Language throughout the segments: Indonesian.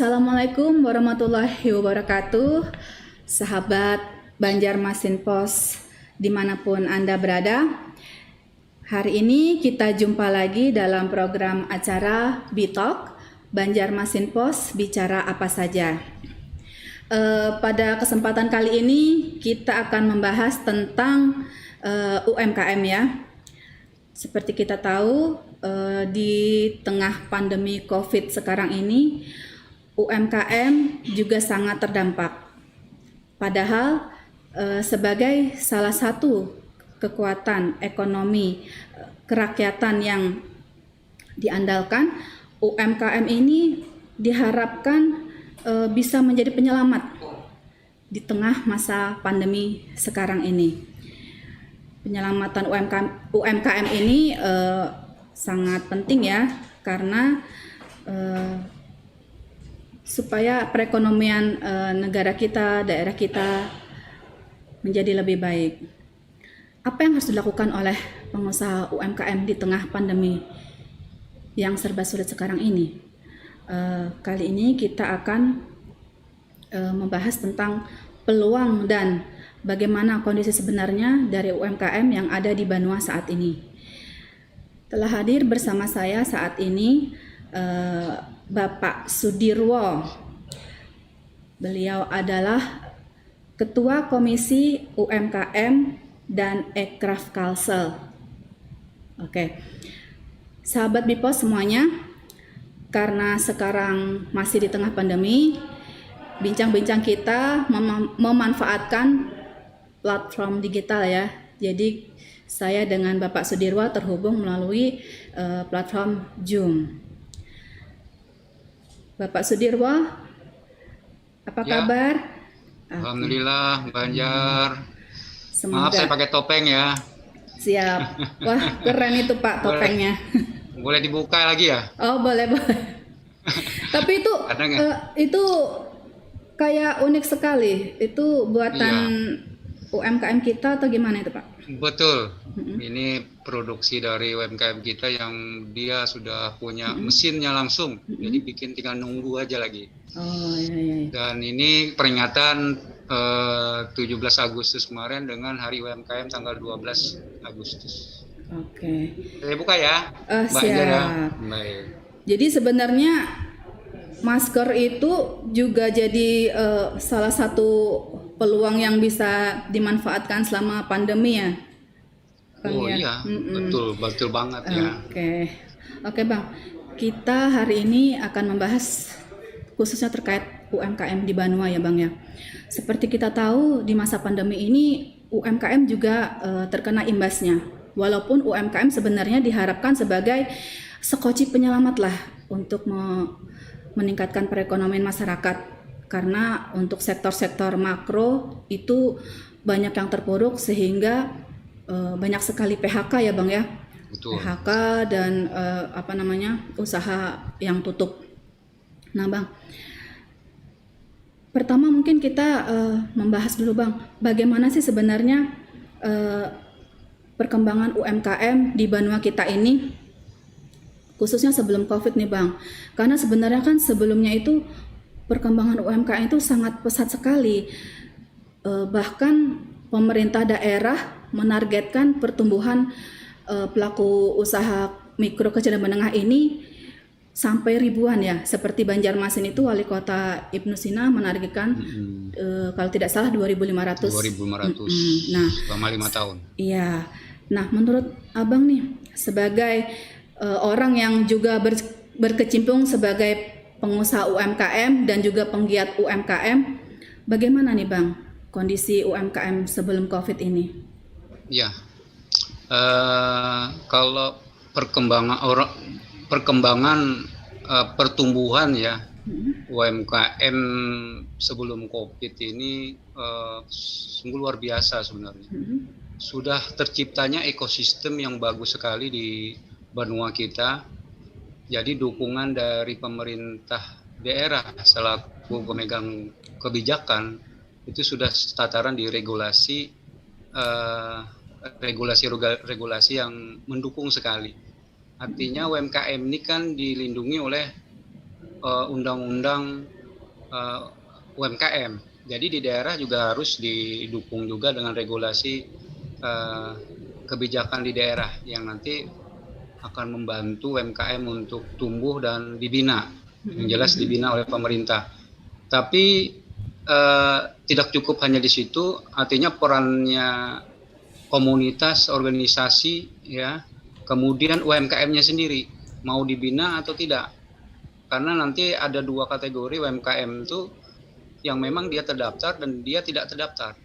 Assalamualaikum warahmatullahi wabarakatuh, sahabat Banjarmasin Pos dimanapun Anda berada. Hari ini kita jumpa lagi dalam program acara Bitalk, Banjarmasin Pos bicara apa saja. Pada kesempatan kali ini kita akan membahas tentang UMKM ya. Seperti kita tahu, di tengah pandemi COVID sekarang ini, UMKM juga sangat terdampak. Padahal sebagai salah satu kekuatan ekonomi kerakyatan yang diandalkan, UMKM ini diharapkan bisa menjadi penyelamat di tengah masa pandemi sekarang ini. Penyelamatan UMKM ini sangat penting ya, karena supaya perekonomian negara kita, daerah kita menjadi lebih baik. Apa yang harus dilakukan oleh pengusaha UMKM di tengah pandemi yang serba sulit sekarang ini? Kali ini kita akan membahas tentang peluang dan bagaimana kondisi sebenarnya dari UMKM yang ada di Banua saat ini. Telah hadir bersama saya saat ini Bapak Sudirwo. Beliau adalah Ketua Komisi UMKM dan Ekraf Kalsel. Oke, sahabat Bipos semuanya, karena sekarang masih di tengah pandemi, bincang-bincang kita memanfaatkan platform digital ya. Jadi saya dengan Bapak Sudirwo terhubung melalui platform Zoom. Bapak Sudirwo, apa kabar? Alhamdulillah, Banjar. Semoga. Maaf saya pakai topeng ya. Siap. Wah, keren itu Pak topengnya. Boleh dibuka lagi ya? Oh, boleh. Tapi itu kayak unik sekali. Itu buatan UMKM kita atau gimana itu Pak? Betul. Ini produksi dari UMKM kita yang dia sudah punya mesinnya langsung. Jadi bikin tinggal nunggu aja lagi. Oh iya. Dan ini peringatan 17 Agustus kemarin dengan Hari UMKM tanggal 12 Agustus. Oke. Saya buka ya. Siap. Baik. Jadi sebenarnya masker itu juga jadi salah satu peluang yang bisa dimanfaatkan selama pandemi ya, Bang, oh ya? Iya, betul banget ya. Oke Bang, kita hari ini akan membahas khususnya terkait UMKM di Banua ya Bang ya. Seperti kita tahu di masa pandemi ini UMKM juga terkena imbasnya. Walaupun UMKM sebenarnya diharapkan sebagai sekoci penyelamat lah untuk meningkatkan perekonomian masyarakat. Karena untuk sektor-sektor makro itu banyak yang terpuruk sehingga banyak sekali PHK ya Bang ya. Betul. PHK dan usaha yang tutup. Nah Bang, pertama mungkin kita membahas dulu Bang, bagaimana sih sebenarnya perkembangan UMKM di Banua kita ini, khususnya sebelum COVID nih Bang. Karena sebenarnya kan sebelumnya itu perkembangan UMKM itu sangat pesat sekali. Bahkan pemerintah daerah menargetkan pertumbuhan pelaku usaha mikro kecil dan menengah ini sampai ribuan ya. Seperti Banjarmasin itu Wali Kota Ibnu Sina menargetkan kalau tidak salah 2.500. 2.500. Nah, selama 5 tahun. Iya. Nah, menurut Abang nih sebagai orang yang juga berkecimpung sebagai pengusaha UMKM dan juga penggiat UMKM, bagaimana nih Bang kondisi UMKM sebelum COVID ini? Ya, kalau perkembangan pertumbuhan ya UMKM sebelum COVID ini sungguh luar biasa sebenarnya. Sudah terciptanya ekosistem yang bagus sekali di Banua kita. Jadi dukungan dari pemerintah daerah selaku pemegang kebijakan itu sudah tataran di regulasi yang mendukung sekali. Artinya UMKM ini kan dilindungi oleh undang-undang UMKM. Jadi di daerah juga harus didukung juga dengan regulasi kebijakan di daerah yang nanti akan membantu UMKM untuk tumbuh dan dibina. Yang jelas dibina oleh pemerintah. Tapi tidak cukup hanya di situ, artinya perannya komunitas, organisasi, ya, kemudian UMKM-nya sendiri mau dibina atau tidak. Karena nanti ada dua kategori UMKM itu yang memang dia terdaftar dan dia tidak terdaftar.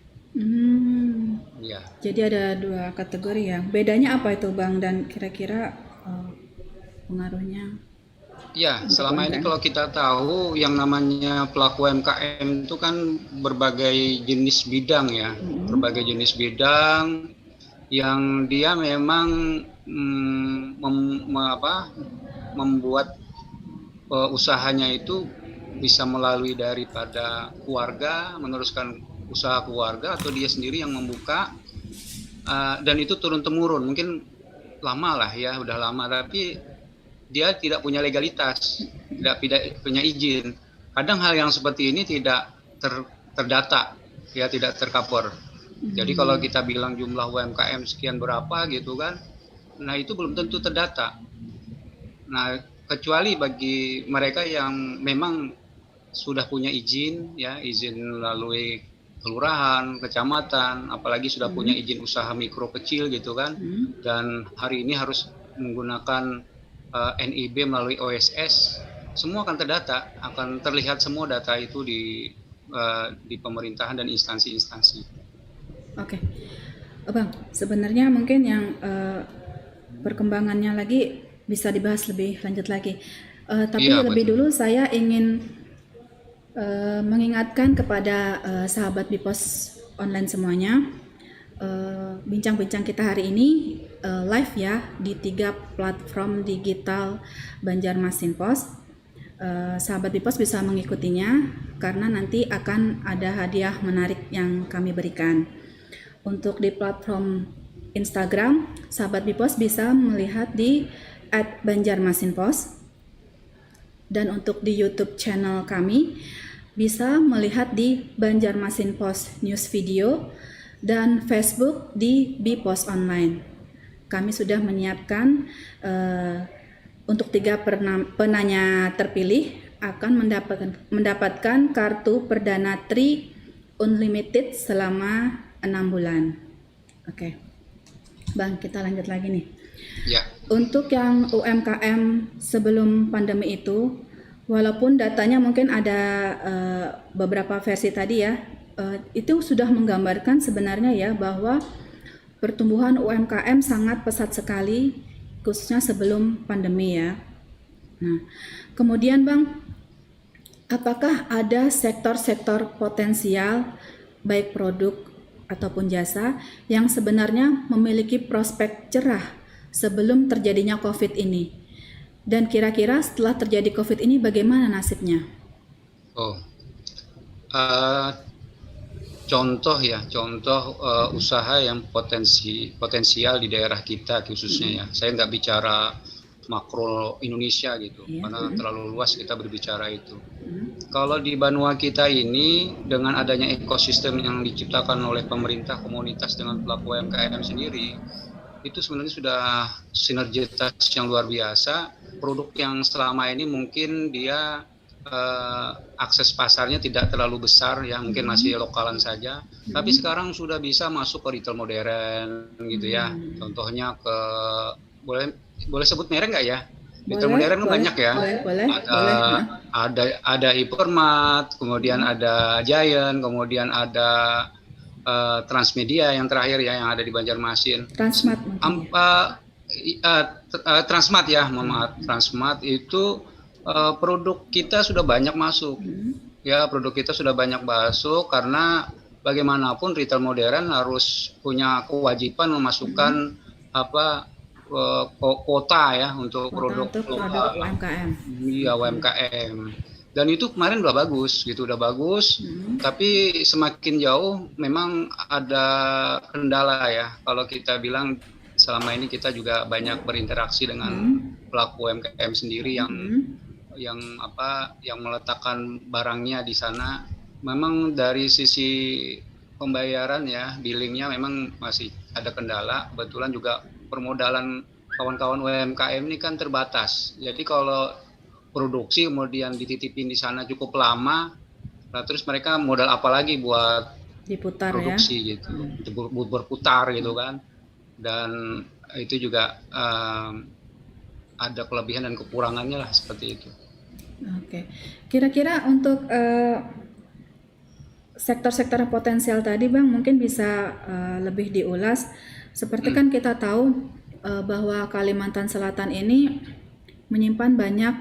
Ya. Jadi ada dua kategori ya. Bedanya apa itu Bang, dan kira-kira pengaruhnya? Ya, selama ini kalau kita tahu yang namanya pelaku UMKM itu kan berbagai jenis bidang ya, berbagai jenis bidang yang dia memang membuat usahanya itu bisa melalui daripada keluarga, meneruskan usaha keluarga atau dia sendiri yang membuka, dan itu turun-temurun, mungkin lama lah ya, udah lama, tapi dia tidak punya legalitas, tidak punya izin. Kadang hal yang seperti ini tidak terdata, ya, tidak tercover. Jadi kalau kita bilang jumlah UMKM sekian berapa gitu kan, nah itu belum tentu terdata. Nah, kecuali bagi mereka yang memang sudah punya izin, ya, izin melalui kelurahan, kecamatan, apalagi sudah punya izin usaha mikro kecil gitu kan, dan hari ini harus menggunakan NIB melalui OSS, semua akan terdata, akan terlihat semua data itu di pemerintahan dan instansi-instansi. Oke, Bang, sebenarnya mungkin yang perkembangannya lagi bisa dibahas lebih lanjut lagi. Tapi Iya, lebih betul. dulu saya ingin mengingatkan kepada sahabat Bipos online semuanya, bincang-bincang kita hari ini live ya di 3 platform digital Banjarmasin Pos. Sahabat Bipos bisa mengikutinya karena nanti akan ada hadiah menarik yang kami berikan. Untuk di platform Instagram, sahabat Bipos bisa melihat di @banjarmasinpos, dan untuk di YouTube channel kami bisa melihat di Banjarmasin Pos News Video, dan Facebook di Bipos Online. Kami sudah menyiapkan untuk 3 penanya terpilih akan mendapatkan kartu perdana Tri Unlimited selama 6 bulan. Oke. Bang, kita lanjut lagi nih. Ya. Untuk yang UMKM sebelum pandemi itu, walaupun datanya mungkin ada beberapa versi tadi ya, itu sudah menggambarkan sebenarnya ya bahwa pertumbuhan UMKM sangat pesat sekali, khususnya sebelum pandemi ya. Nah, kemudian Bang, apakah ada sektor-sektor potensial baik produk ataupun jasa yang sebenarnya memiliki prospek cerah sebelum terjadinya COVID ini? Dan kira-kira setelah terjadi COVID ini bagaimana nasibnya? Contoh usaha yang potensial di daerah kita khususnya ya. Saya nggak bicara makro Indonesia gitu, karena terlalu luas kita berbicara itu. Kalau di Banua kita ini dengan adanya ekosistem yang diciptakan oleh pemerintah, komunitas dengan pelaku UMKM sendiri, itu sebenarnya sudah sinergitas yang luar biasa. Produk yang selama ini mungkin dia akses pasarnya tidak terlalu besar ya, mungkin masih lokalan saja, tapi sekarang sudah bisa masuk ke retail modern gitu ya. Contohnya ke boleh sebut merek nggak ya? Retail modern kan banyak ya. Boleh. Ada Hypermart, kemudian ada Giant, kemudian ada Transmedia yang terakhir ya, yang ada di Banjarmasin. Transmart. Transmart ya, mohon maaf. Transmart itu produk kita sudah banyak masuk. Ya, produk kita sudah banyak masuk karena bagaimanapun retail modern harus punya kewajiban memasukkan kuota ya untuk produk UMKM. Iya, UMKM. Dan itu kemarin udah bagus gitu, tapi semakin jauh memang ada kendala ya. Kalau kita bilang selama ini kita juga banyak berinteraksi dengan pelaku UMKM sendiri yang yang meletakkan barangnya di sana. Memang dari sisi pembayaran ya, billingnya memang masih ada kendala. Kebetulan juga permodalan kawan-kawan UMKM ini kan terbatas. Jadi kalau produksi kemudian dititipin di sana cukup lama, nah terus mereka modal apa lagi buat Diputar produksi gitu, berputar gitu kan. Dan itu juga ada kelebihan dan kekurangannya lah seperti itu. Oke. Kira-kira untuk sektor-sektor potensial tadi Bang mungkin bisa lebih diulas. Seperti kan kita tahu bahwa Kalimantan Selatan ini menyimpan banyak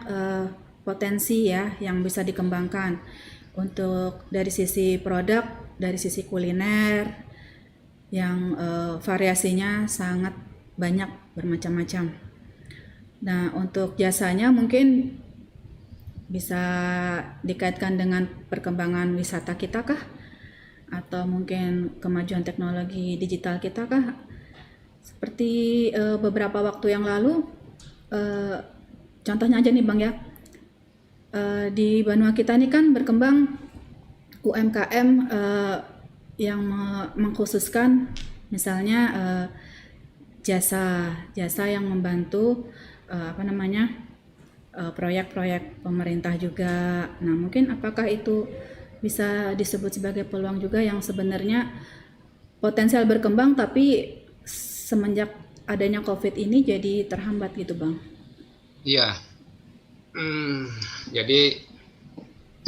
potensi ya yang bisa dikembangkan untuk dari sisi produk, dari sisi kuliner yang variasinya sangat banyak bermacam-macam. Nah, untuk jasanya mungkin bisa dikaitkan dengan perkembangan wisata kita kah? Atau mungkin kemajuan teknologi digital kita kah? Seperti beberapa waktu yang lalu, contohnya aja nih Bang ya, di Banua kita ini kan berkembang UMKM yang mengkhususkan misalnya jasa yang membantu proyek-proyek pemerintah juga. Nah, mungkin apakah itu bisa disebut sebagai peluang juga yang sebenarnya potensial berkembang tapi semenjak adanya COVID ini jadi terhambat gitu Bang? Iya, jadi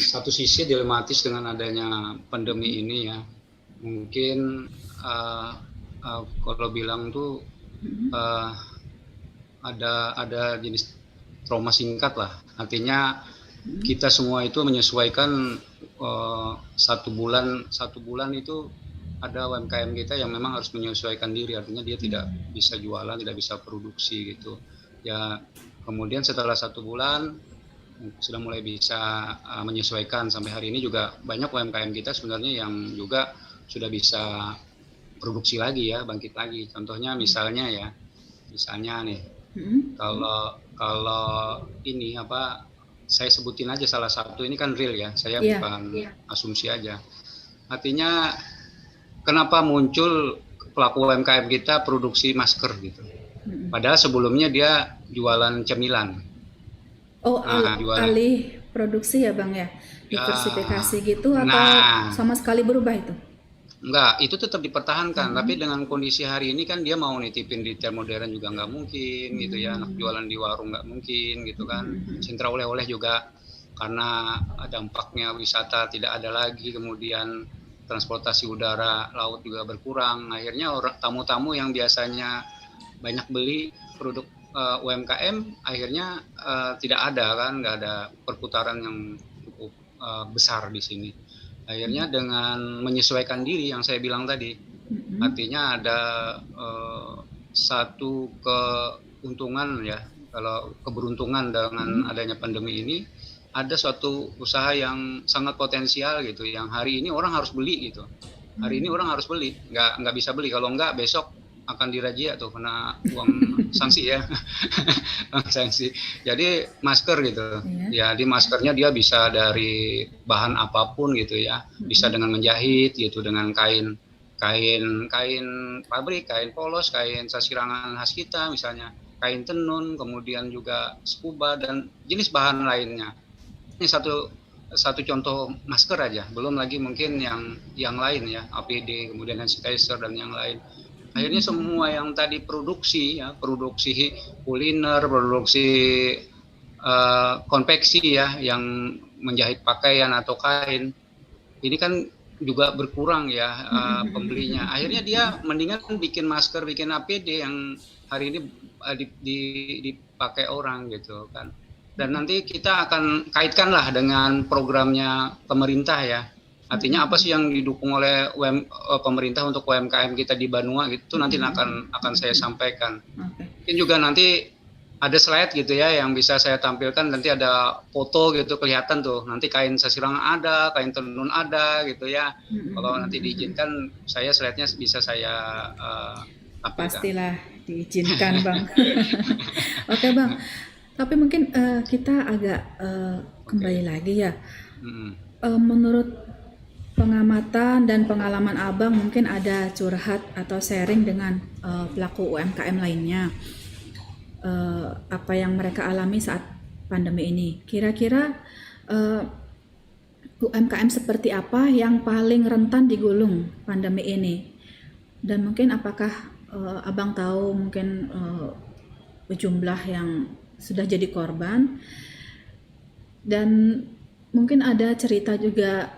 satu sisi dilematis dengan adanya pandemi ini ya. Mungkin kalau bilang tuh ada jenis trauma singkat lah. Artinya kita semua itu menyesuaikan satu bulan itu ada UMKM kita yang memang harus menyesuaikan diri. Artinya dia tidak bisa jualan, tidak bisa produksi gitu. Ya kemudian setelah 1 bulan sudah mulai bisa menyesuaikan. Sampai hari ini juga banyak UMKM kita sebenarnya yang juga sudah bisa produksi lagi ya, bangkit lagi. Contohnya misalnya nih, kalau ini saya sebutin aja salah satu, ini kan real ya, saya bukan asumsi aja. Artinya kenapa muncul pelaku UMKM kita produksi masker gitu. Padahal sebelumnya dia jualan cemilan. Oh, alih produksi ya Bang ya? Diversifikasi gitu atau sama sekali berubah itu? Enggak, itu tetap dipertahankan. Tapi dengan kondisi hari ini kan dia mau nitipin retail modern juga nggak mungkin gitu ya. Anak jualan di warung nggak mungkin gitu kan. Sentra oleh-oleh juga karena dampaknya wisata tidak ada lagi. Kemudian transportasi udara, laut juga berkurang. Akhirnya tamu-tamu yang biasanya banyak beli produk UMKM akhirnya tidak ada kan, nggak ada perputaran yang cukup besar di sini. Akhirnya dengan menyesuaikan diri yang saya bilang tadi, artinya ada satu keuntungan ya, kalau keberuntungan dengan adanya pandemi ini, ada suatu usaha yang sangat potensial gitu, yang hari ini orang harus beli gitu. Hari ini orang harus beli, nggak bisa beli, kalau nggak besok akan dirajia tuh, kena uang sanksi ya. Sanksi. Jadi masker gitu. Ya, di maskernya dia bisa dari bahan apapun gitu ya. Bisa dengan menjahit gitu, dengan kain pabrik, kain polos, kain sasirangan khas kita misalnya, kain tenun, kemudian juga scuba dan jenis bahan lainnya. Ini satu contoh masker aja, belum lagi mungkin yang lain ya, APD, kemudian hand sanitizer dan yang lain. Akhirnya semua yang tadi produksi kuliner, produksi konveksi ya, yang menjahit pakaian atau kain, ini kan juga berkurang ya pembelinya. Akhirnya dia mendingan bikin masker, bikin APD yang hari ini dipakai orang gitu kan. Dan nanti kita akan kaitkanlah dengan programnya pemerintah ya. Artinya apa sih yang didukung oleh pemerintah untuk UMKM kita di Banua gitu, nanti akan saya sampaikan. Mungkin juga nanti ada slide gitu ya yang bisa saya tampilkan, nanti ada foto gitu kelihatan tuh, nanti kain sasirangan ada, kain tenun ada gitu ya. Kalau nanti diizinkan slide-nya bisa saya tampilkan. Pastilah diizinkan Bang. Oke Bang. Tapi mungkin kita agak kembali lagi ya. Mm-mm. Menurut pengamatan dan pengalaman Abang, mungkin ada curhat atau sharing dengan pelaku UMKM lainnya. Apa yang mereka alami saat pandemi ini. Kira-kira UMKM seperti apa yang paling rentan digulung pandemi ini? Dan mungkin apakah Abang tahu mungkin jumlah yang sudah jadi korban, dan mungkin ada cerita juga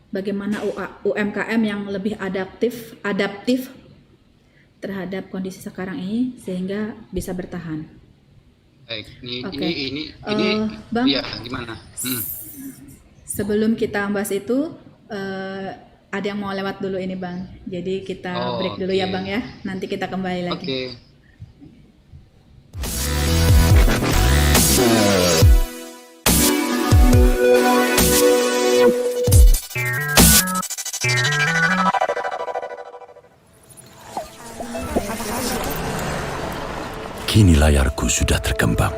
bagaimana UMKM yang lebih adaptif terhadap kondisi sekarang ini sehingga bisa bertahan. Baik, Oke. ini Bang, ya gimana? sebelum kita bahas itu ada yang mau lewat dulu ini Bang. Jadi kita break dulu ya Oke. Bang ya. Nanti kita kembali lagi. Oke. Kini layarku sudah terkembang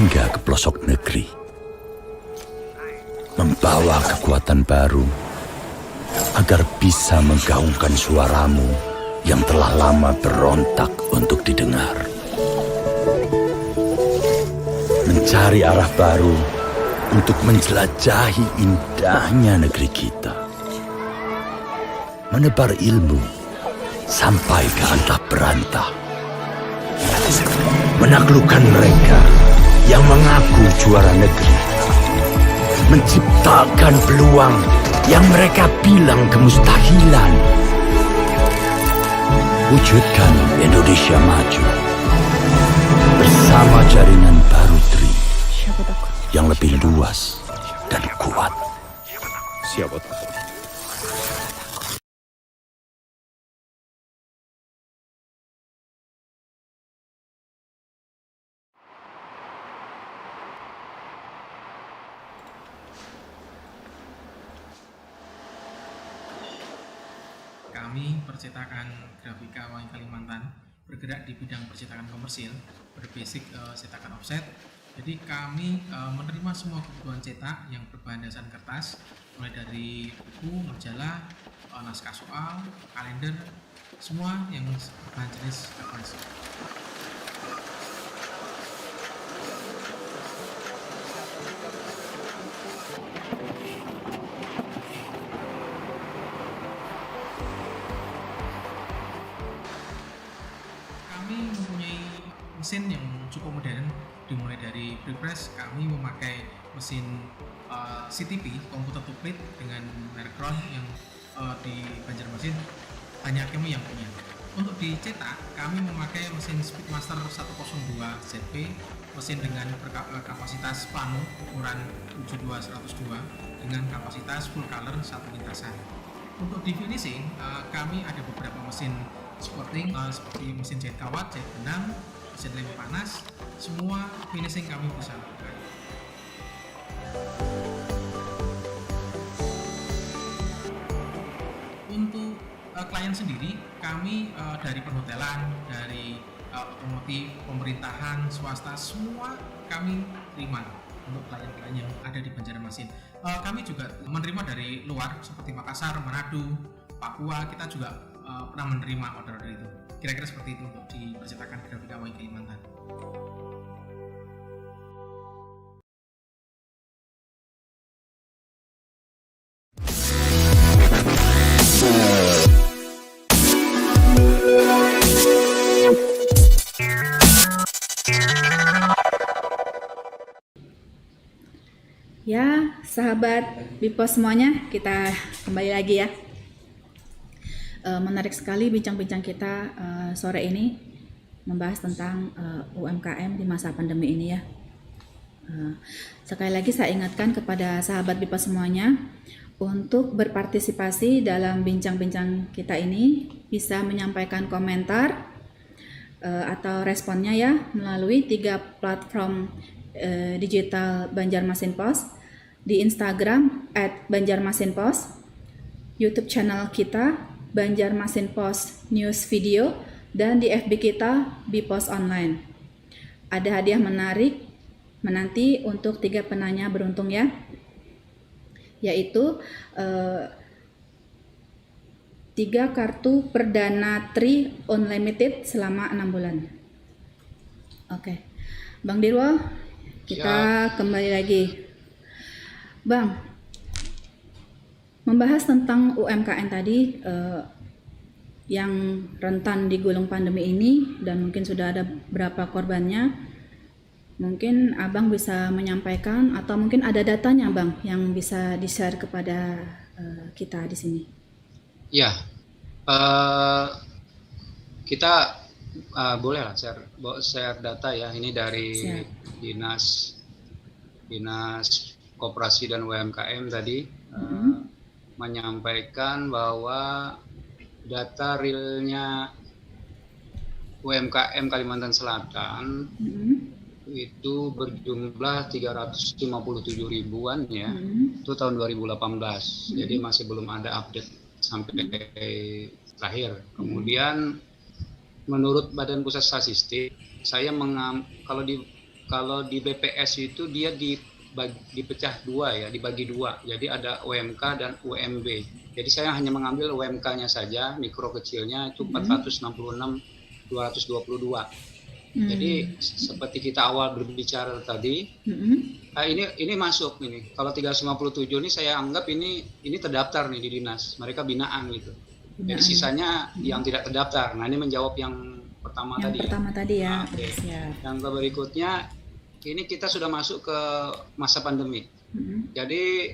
hingga ke pelosok negeri, membawa kekuatan baru agar bisa menggaungkan suaramu yang telah lama berontak untuk didengar. Mencari arah baru untuk menjelajahi indahnya negeri kita. Menebar ilmu sampai ke antah berantah. Menaklukkan mereka yang mengaku juara negeri. Menciptakan peluang yang mereka bilang kemustahilan. Wujudkan Indonesia maju bersama jaringan baru Tri yang lebih luas dan kuat. Siapa takut? Kami percetakan grafika Wangi Kalimantan bergerak di bidang percetakan komersil berbasic cetakan offset. Jadi kami menerima semua kebutuhan cetak yang berbahan dasar kertas, mulai dari buku, majalah, naskah soal, kalender, semua yang berbahan jenis kertas. Kami mempunyai mesin yang cukup modern, dimulai dari prepress. Kami memakai mesin CTP, komputer to plate, dengan merek Crown yang di Banjarmasin hanya kami yang punya. Untuk dicetak, kami memakai mesin Speedmaster 102 ZP, mesin dengan kapasitas plano ukuran 72/102 dengan kapasitas full color 1 lintasan. Untuk di finishing, kami ada beberapa mesin sporting seperti mesin jahit kawat, jahit benang, mesin lem panas, semua finishing kami bisa lakukan. Untuk klien sendiri, kami dari perhotelan, dari otomotif, pemerintahan, swasta, semua kami terima untuk klien-klien yang ada di Banjarmasin. Kami juga menerima dari luar seperti Makassar, Manado, Papua. Kita juga pernah menerima order itu. Kira-kira seperti itu untuk dipercetakan grafika Wangi Kalimantan. Ya, sahabat Bipos semuanya, kita kembali lagi ya. Menarik sekali bincang-bincang kita sore ini membahas tentang UMKM di masa pandemi ini ya. Sekali lagi saya ingatkan kepada sahabat Bipos semuanya untuk berpartisipasi dalam bincang-bincang kita ini, bisa menyampaikan komentar atau responnya ya melalui 3 platform digital Banjarmasin Post, di Instagram @banjarmasinpost, YouTube channel kita Banjarmasin Post News Video, dan di FB kita Bipos Online. ada hadiah menarik menanti untuk 3 penanya beruntung ya, yaitu 3 kartu perdana Tri Unlimited selama 6 bulan. Oke, Bang Dirwo, kita kembali lagi. Bang, membahas tentang UMKM tadi yang rentan digulung pandemi ini dan mungkin sudah ada berapa korbannya. Mungkin Abang bisa menyampaikan atau mungkin ada datanya Bang yang bisa di-share kepada kita di sini. Ya, kita boleh lah share data ya. Ini dari Dinas Koperasi dan UMKM tadi menyampaikan bahwa data realnya UMKM Kalimantan Selatan itu berjumlah 357 ribuan ya, itu tahun 2018. Jadi masih belum ada update sampai terakhir. Kemudian menurut Badan Pusat Statistik, saya kalau di BPS itu dia dipecah dua ya, dibagi dua. Jadi ada UMK dan UMB. Jadi saya hanya mengambil UMK-nya saja, mikro kecilnya itu 466.222. Jadi seperti kita awal berbicara tadi, ini masuk ini. Kalau 357 ini saya anggap ini terdaftar nih di dinas, mereka binaan gitu. Jadi sisanya yang tidak terdaftar. Nah ini menjawab yang pertama tadi. Yang pertama tadi ya. Okay. Siap. Yang berikutnya, ini kita sudah masuk ke masa pandemi. Jadi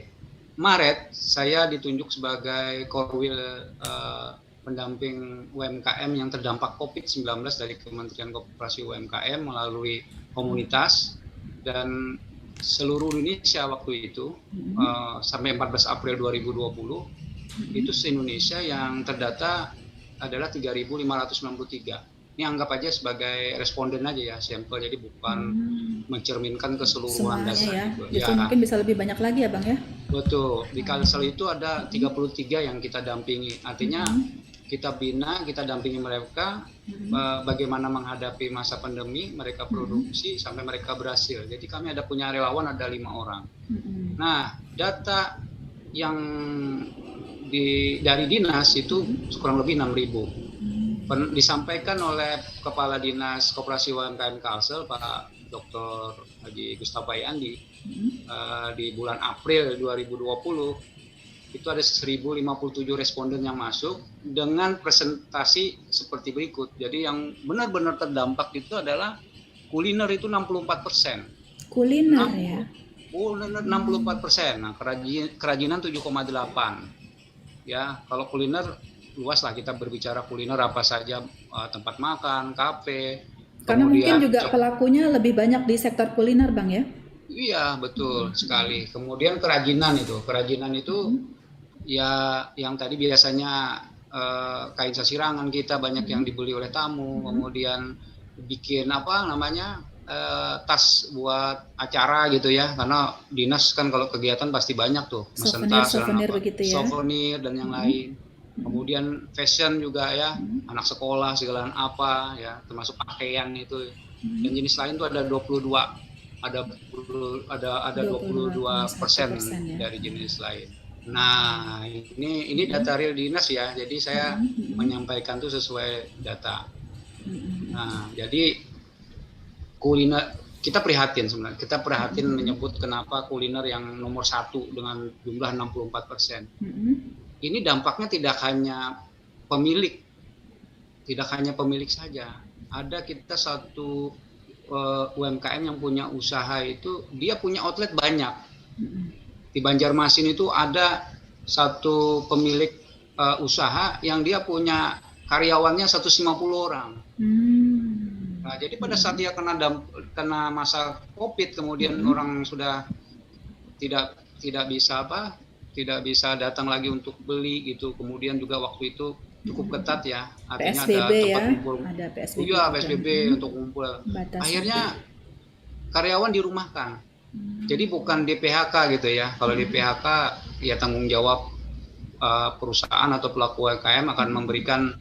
Maret saya ditunjuk sebagai Korwil pendamping UMKM yang terdampak COVID-19 dari Kementerian Koperasi UMKM melalui komunitas, dan seluruh Indonesia waktu itu sampai 14 April 2020 itu se-Indonesia yang terdata adalah 3.593. Ini anggap aja sebagai responden aja ya, sampel, jadi bukan mencerminkan keseluruhan data ya. gitu. Itu mungkin bisa lebih banyak lagi ya Bang ya? Betul, di Kalsel itu ada 33 yang kita dampingi, artinya kita bina, kita dampingi mereka bagaimana menghadapi masa pandemi, mereka produksi sampai mereka berhasil. Jadi kami ada punya relawan ada 5 orang. Nah, data yang dari dinas itu kurang lebih 6.000. Disampaikan oleh Kepala Dinas Koperasi UMKM Kalsel, Pak Dr. Haji Gustapa Yandi, di bulan April 2020 itu ada 1.057 responden yang masuk dengan presentasi seperti berikut. Jadi yang benar-benar terdampak itu adalah kuliner itu 64%. Kuliner ya? Kuliner 64%. Nah, kerajinan 7,8. Ya, kalau kuliner luas lah, kita berbicara kuliner apa saja, tempat makan, kafe. Karena mungkin juga pelakunya lebih banyak di sektor kuliner Bang ya? Iya, betul sekali. Kemudian kerajinan itu ya yang tadi biasanya kain sasirangan kita banyak yang dibeli oleh tamu, kemudian bikin tas buat acara gitu ya, karena dinas kan kalau kegiatan pasti banyak tuh, mesen tas, souvenir begitu ya, souvenir dan yang lain. Kemudian fashion juga ya, anak sekolah segala apa ya, termasuk pakaian itu. Dan jenis lain tuh ada 22, ada 22% ya, dari jenis lain. Nah, ini data real dinas ya, jadi saya menyampaikan tuh sesuai data. Nah, jadi kuliner kita prihatin sebenarnya. Kita prihatin menyebut kenapa kuliner yang nomor 1 dengan jumlah 64%. Ini dampaknya tidak hanya pemilik saja. Ada kita satu UMKM yang punya usaha itu, dia punya outlet banyak. Di Banjarmasin itu ada satu pemilik usaha yang dia punya karyawannya 150 orang. Nah, jadi pada saat dia kena masa COVID, kemudian orang sudah tidak bisa datang lagi untuk beli gitu. Kemudian juga waktu itu cukup ketat ya, artinya PSBB ada tempat ya, kumpul. ada PSBB. Iya, PSBB untuk kumpul. Akhirnya karyawan dirumahkan. Jadi bukan di PHK gitu ya. Kalau di PHK ya tanggung jawab perusahaan atau pelaku UMKM akan memberikan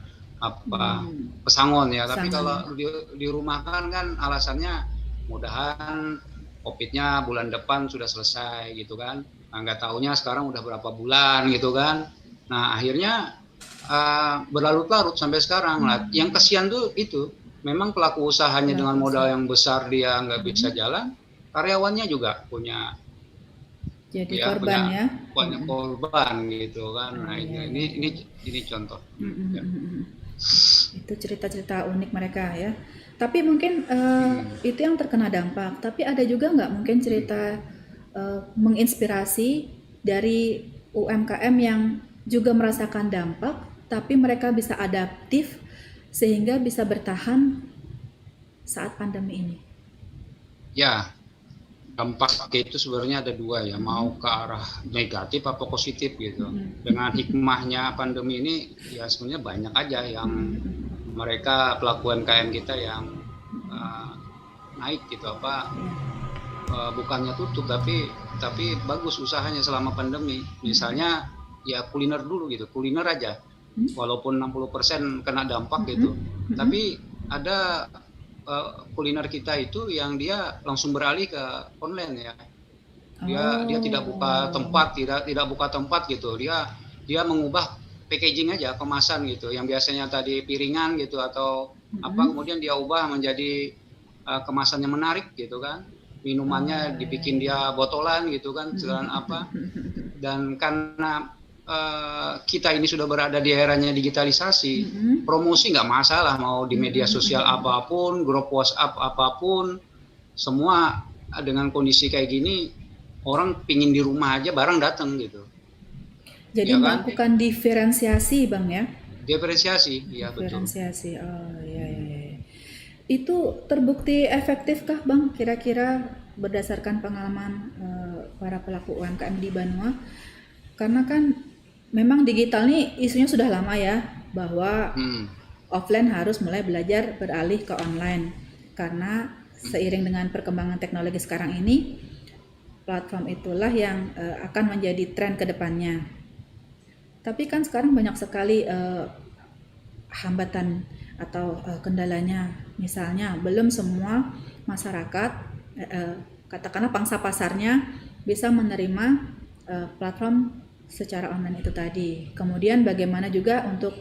pesangon ya. Tapi kalau dirumahkan kan alasannya mudahan COVID-nya bulan depan sudah selesai gitu kan. Nah, nggak taunya sekarang udah berapa bulan gitu kan. Nah akhirnya berlarut-larut sampai sekarang lah. Yang kasihan tuh itu memang pelaku usahanya dengan modal yang besar dia nggak bisa jalan, karyawannya juga punya Jadi ya korban ya. banyak korban gitu kan. Nah ini contoh. Ya. Itu cerita-cerita unik mereka ya. Tapi mungkin itu yang terkena dampak. Tapi ada juga nggak mungkin cerita menginspirasi dari UMKM yang juga merasakan dampak, tapi mereka bisa adaptif sehingga bisa bertahan saat pandemi ini. Ya, dampak itu sebenarnya ada dua ya, mau ke arah negatif apa positif gitu. Dengan hikmahnya pandemi ini ya sebenarnya banyak aja yang mereka pelaku UMKM kita yang naik gitu bukannya tutup tapi bagus usahanya selama pandemi. Misalnya ya kuliner dulu gitu, kuliner aja. Walaupun 60% kena dampak gitu, tapi ada kuliner kita itu yang dia langsung beralih ke online ya. Dia tidak buka tempat, tidak buka tempat gitu. Dia mengubah packaging aja, kemasan gitu. Yang biasanya tadi piringan gitu atau kemudian dia ubah menjadi kemasan yang menarik gitu kan. Minumannya dibikin dia botolan gitu kan, dan karena kita ini sudah berada di eranya digitalisasi, promosi nggak masalah, mau di media sosial apapun, grup WhatsApp apapun, semua dengan kondisi kayak gini, orang pingin di rumah aja barang datang gitu. Jadi ya melakukan diferensiasi Bang ya? Diferensiasi, ya betul. Diferensiasi, ya. Itu terbukti efektifkah Bang kira-kira berdasarkan pengalaman para pelaku UMKM di Banua? Karena kan memang digital nih isunya sudah lama ya, bahwa offline harus mulai belajar beralih ke online. Karena seiring dengan perkembangan teknologi sekarang ini, platform itulah yang akan menjadi tren ke depannya. Tapi kan sekarang banyak sekali hambatan atau kendalanya. Misalnya belum semua masyarakat, katakanlah pangsa pasarnya bisa menerima platform secara online itu tadi. Kemudian bagaimana juga untuk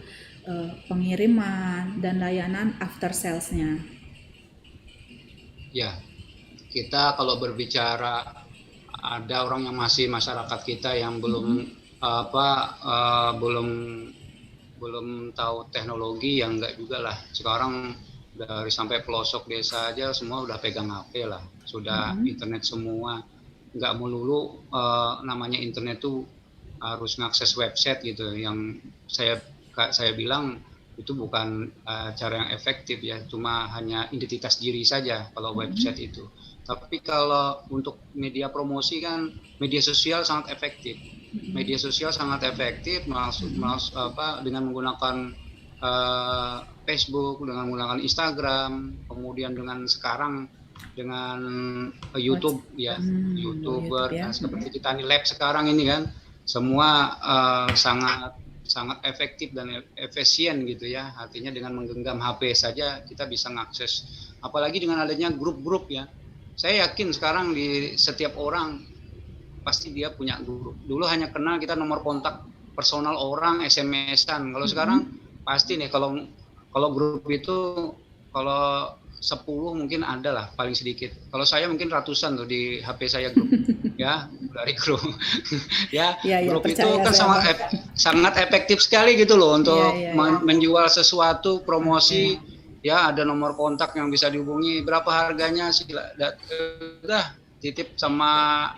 pengiriman dan layanan after sales-nya. Ya, kita kalau berbicara ada orang yang masih masyarakat kita yang belum belum tahu teknologi, yang enggak juga lah. Sekarang dari sampai pelosok desa aja semua udah pegang HP lah, sudah internet semua. Nggak melulu namanya internet tuh harus ngakses website gitu. Yang saya bilang itu bukan cara yang efektif ya, cuma hanya identitas diri saja kalau website itu. Tapi kalau untuk media promosi kan media sosial sangat efektif. Media sosial sangat efektif dengan menggunakan Facebook, dengan menggunakan Instagram, kemudian dengan sekarang dengan YouTube ya, YouTuber ya. Seperti kita nih Lab sekarang ini kan semua sangat efektif dan efisien gitu ya. Artinya dengan menggenggam HP saja kita bisa mengakses, apalagi dengan adanya grup-grup ya. Saya yakin sekarang di setiap orang pasti dia punya grup. Dulu hanya kenal kita nomor kontak personal orang, SMS-an. Kalau sekarang pasti nih kalau grup itu kalau 10 mungkin ada lah paling sedikit. Kalau saya mungkin ratusan tuh di HP saya grup. Ya, dari grup. Grup itu kan sangat efektif sekali gitu loh untuk menjual sesuatu, promosi. Ya, ada nomor kontak yang bisa dihubungi, berapa harganya sih, udah titip sama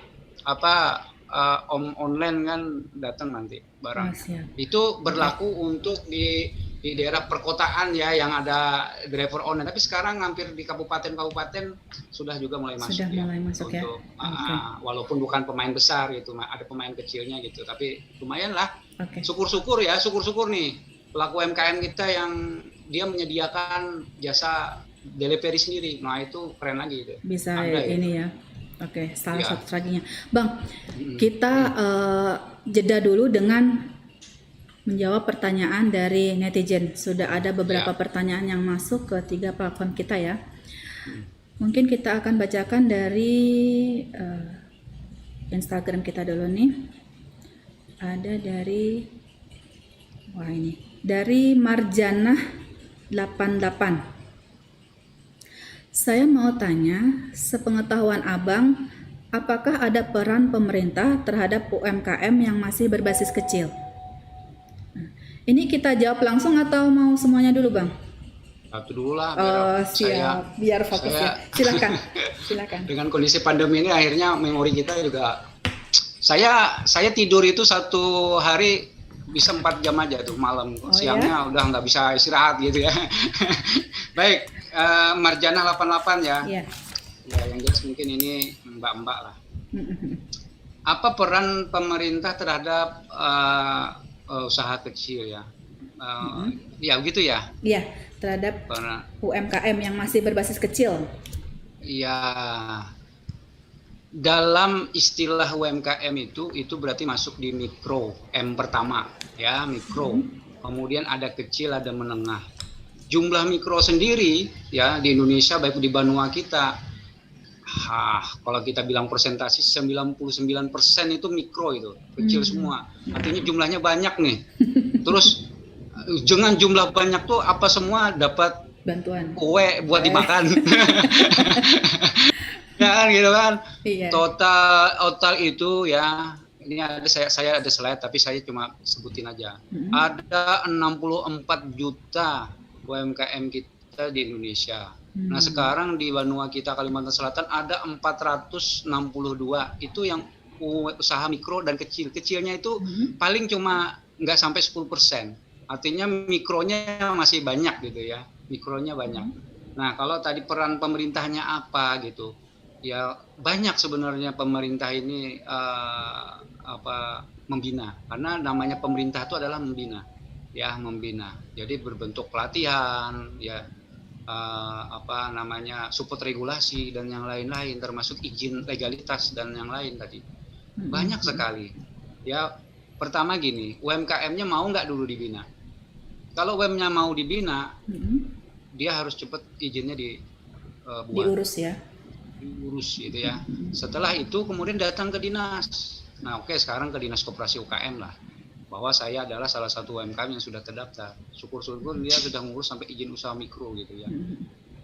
online kan datang nanti barang. Itu berlaku untuk di daerah perkotaan ya yang ada driver online, tapi sekarang hampir di kabupaten-kabupaten sudah juga mulai masuk untuk walaupun bukan pemain besar gitu, ada pemain kecilnya gitu, tapi lumayan lah. Syukur-syukur nih pelaku UMKM kita yang dia menyediakan jasa delivery sendiri. Nah itu keren lagi gitu. Bisa ini ya. Salah satu strateginya. Bang, kita jeda dulu dengan menjawab pertanyaan dari netizen. Sudah ada beberapa pertanyaan yang masuk ke 3 platform kita ya. Mungkin kita akan bacakan dari Instagram kita dulu nih. Ada dari dari Marjanah 88. Saya mau tanya, sepengetahuan Abang, apakah ada peran pemerintah terhadap UMKM yang masih berbasis kecil? Nah, ini kita jawab langsung atau mau semuanya dulu, Bang? Satu dulu lah. Oh, siap. Biar fokus ya. Silakan. Silakan. Dengan kondisi pandemi ini akhirnya memori kita juga. Saya tidur itu satu hari bisa 4 jam aja tuh malam. Siangnya udah nggak bisa istirahat gitu ya. Baik, Marjanah 88 ya. Iya. Ya, yang jelas mungkin ini mbak-mbak lah. Apa peran pemerintah terhadap usaha kecil ya? Ya begitu ya. Iya, terhadap Peran. UMKM yang masih berbasis kecil. Ya, dalam istilah UMKM itu berarti masuk di mikro, M pertama ya, mikro. Kemudian ada kecil, ada menengah. Jumlah mikro sendiri ya di Indonesia baik di Banua kita, kalau kita bilang persentase 99% itu mikro, itu kecil semua. Artinya jumlahnya banyak nih. Terus dengan jumlah banyak tuh apa semua dapat Bantuan. kue buat dimakan. Ya kan gitu kan. Iya. Total itu ya, ini ada saya ada slide tapi saya cuma sebutin aja. Ada 64 juta UMKM kita di Indonesia. Nah, sekarang di Banua kita Kalimantan Selatan ada 462 itu yang usaha mikro dan kecil. Kecilnya itu paling cuma nggak sampai 10%. Artinya mikronya masih banyak gitu ya. Mikronya banyak. Nah, kalau tadi peran pemerintahnya apa gitu. Ya banyak sebenarnya pemerintah ini membina, karena namanya pemerintah itu adalah membina, ya membina. Jadi berbentuk pelatihan, ya support regulasi dan yang lain-lain, termasuk izin legalitas dan yang lain tadi. Banyak sekali. Ya pertama gini, UMKM-nya mau nggak dulu dibina? Kalau UMKM-nya mau dibina, dia harus cepat izinnya dibuat. Diurus ya. Diurus gitu ya. Setelah itu kemudian datang ke dinas. Nah, oke, sekarang ke dinas koperasi UKM lah. Bahwa saya adalah salah satu UMKM yang sudah terdaftar. Syukur-syukur dia sudah ngurus sampai izin usaha mikro gitu ya.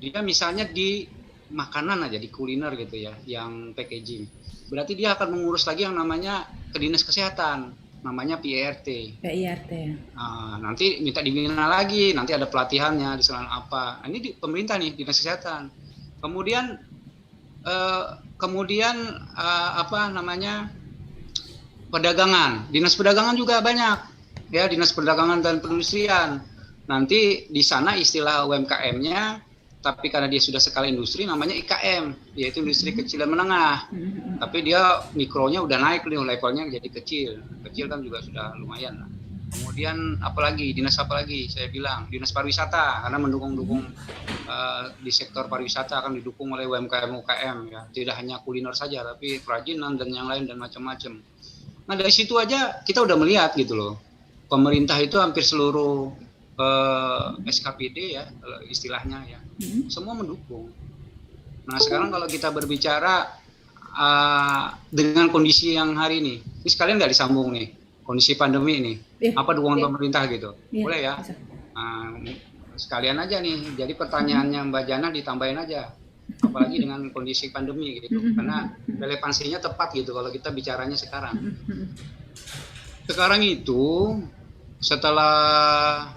Dia misalnya di makanan aja, di kuliner gitu ya, yang packaging. Berarti dia akan mengurus lagi yang namanya ke dinas kesehatan, namanya PIRT. PIRT ya. Nah, nanti minta dibina lagi, nanti ada pelatihannya di sana apa. Nah, ini di pemerintah nih, dinas kesehatan. Kemudian perdagangan, dinas perdagangan juga banyak ya, dinas perdagangan dan perindustrian. Nanti di sana istilah UMKM-nya, tapi karena dia sudah skala industri namanya IKM, yaitu industri kecil dan menengah. Tapi dia mikronya udah naik nih, levelnya jadi kecil kan juga sudah lumayan lah. Kemudian apalagi dinas apalagi saya bilang dinas pariwisata, karena mendukung di sektor pariwisata akan didukung oleh UMKM ya, tidak hanya kuliner saja tapi kerajinan dan yang lain dan macam-macam. Nah dari situ aja kita udah melihat gitu loh, pemerintah itu hampir seluruh SKPD ya istilahnya ya, semua mendukung. Nah sekarang kalau kita berbicara dengan kondisi yang hari ini sekalian nggak disambung nih, kondisi pandemi ini, apa dukungan pemerintah gitu, boleh ya? Sekalian aja nih, jadi pertanyaannya Mbak Jana ditambahin aja, apalagi dengan kondisi pandemi gitu, karena relevansinya tepat gitu kalau kita bicaranya sekarang. Sekarang itu setelah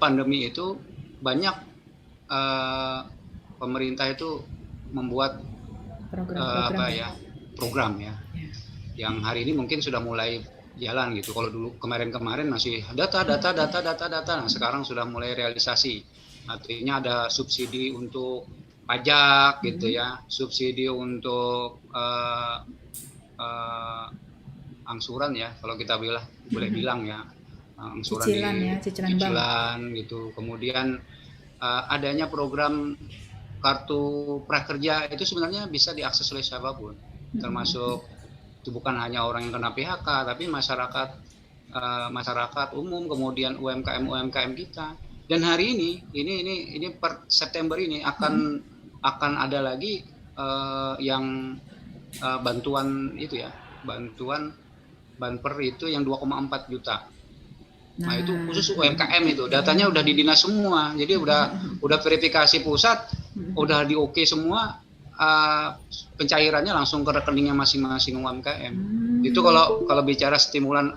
pandemi itu banyak pemerintah itu membuat program ya, yang hari ini mungkin sudah mulai jalan gitu. Kalau dulu kemarin masih data. Nah, sekarang sudah mulai realisasi. Artinya ada subsidi untuk pajak gitu ya, subsidi untuk angsuran ya, kalau kita boleh bilang ya, angsuran cicilan gitu. Kemudian adanya program kartu prakerja itu sebenarnya bisa diakses oleh siapapun, termasuk itu bukan hanya orang yang kena PHK, tapi masyarakat umum, kemudian UMKM kita. Dan hari ini per September ini akan akan ada lagi yang bantuan itu ya, bantuan banper itu yang 2,4 juta. Nah, itu khusus UMKM itu. Datanya udah di dinas semua. Jadi udah verifikasi pusat, udah di oke semua, pencairannya langsung ke rekeningnya masing-masing UMKM. Itu kalau bicara stimulan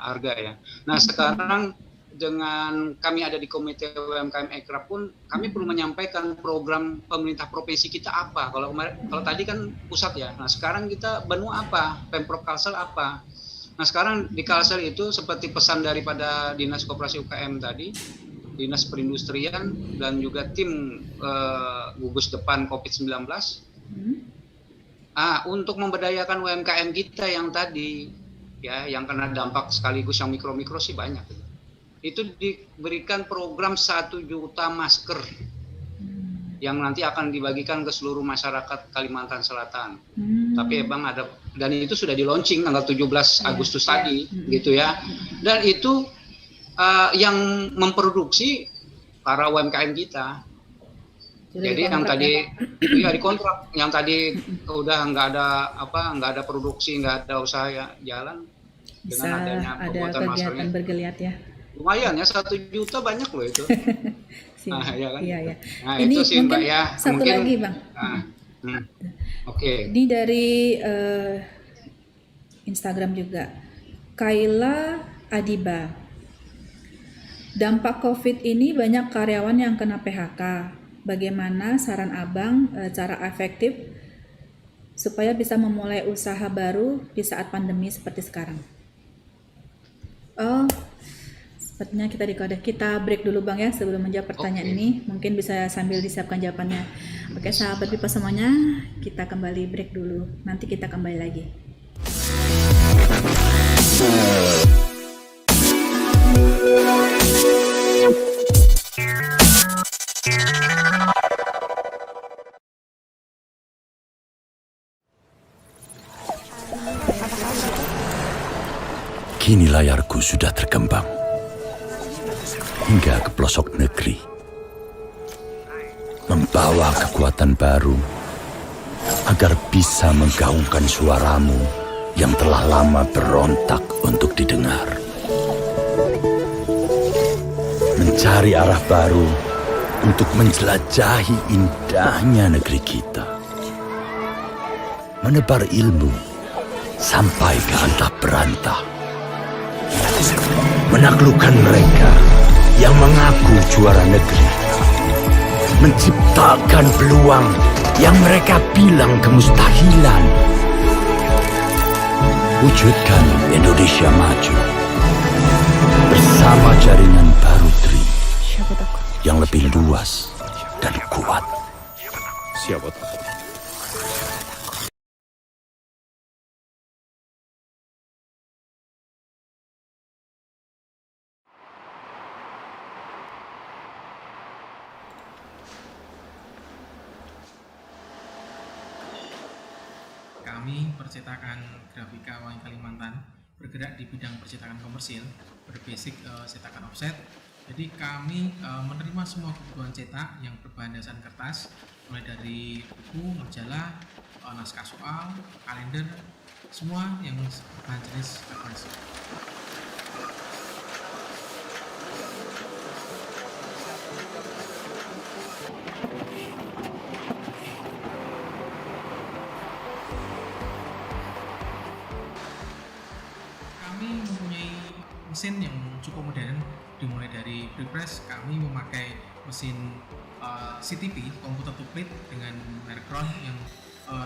harga ya. Nah, sekarang dengan kami ada di Komite UMKM Ekrab pun kami perlu menyampaikan program pemerintah provinsi kita apa. Kalau tadi kan pusat ya. Nah, sekarang kita Banua apa? Pemprov Kalsel apa? Nah, sekarang di Kalsel itu seperti pesan daripada Dinas Koperasi UKM tadi, Dinas Perindustrian dan juga tim gugus depan COVID-19 untuk memberdayakan UMKM kita yang tadi ya, yang kena dampak sekaligus yang mikro-mikro sih banyak. Itu diberikan program 1 juta masker yang nanti akan dibagikan ke seluruh masyarakat Kalimantan Selatan. Tapi Bang ada, dan itu sudah di launching tanggal 17 Agustus tadi gitu ya. Dan itu yang memproduksi para UMKM kita. Jadi yang tadi ya dikontrak, yang tadi udah nggak ada produksi, nggak ada usaha jalan, bisa dengan adanya ada pembuatan kegiatan maskernya. bergeliat ya. Lumayan ya, 1 juta banyak loh itu. Ya kan? Iya. Nah, Ini itu sih Mbak mungkin ya. satu Mungkin, lagi Bang. Oke. Ini dari Instagram juga. Kaila Adiba. Dampak COVID ini banyak karyawan yang kena PHK. Bagaimana saran Abang cara efektif supaya bisa memulai usaha baru di saat pandemi seperti sekarang? Oh, sepertinya kita break dulu Bang ya sebelum menjawab pertanyaan ini. Mungkin bisa sambil disiapkan jawabannya. Oke, sahabat Pipa semuanya, kita kembali break dulu. Nanti kita kembali lagi. Kini layarku sudah terkembang hingga ke pelosok negeri, membawa kekuatan baru agar bisa menggaungkan suaramu yang telah lama berontak untuk didengar. Mencari arah baru untuk menjelajahi indahnya negeri kita. Menebar ilmu sampai ke antah berantah. Menaklukkan mereka yang mengaku juara negeri. Menciptakan peluang yang mereka bilang kemustahilan. Wujudkan Indonesia maju bersama jaringan baru Tri yang lebih luas dan kuat. Siapa takut? Kami percetakan Grafika Wangi Kalimantan bergerak di bidang percetakan komersil berbasic cetakan offset. Jadi kami menerima semua kebutuhan cetak yang berbahan dasar kertas, mulai dari buku, majalah, naskah soal, kalender, semua yang berbahan jenis kertas. Kami mempunyai mesin yang cukup modern, dimulai dari prepress. Kami memakai mesin CTP, komputer to plate dengan merek Crown yang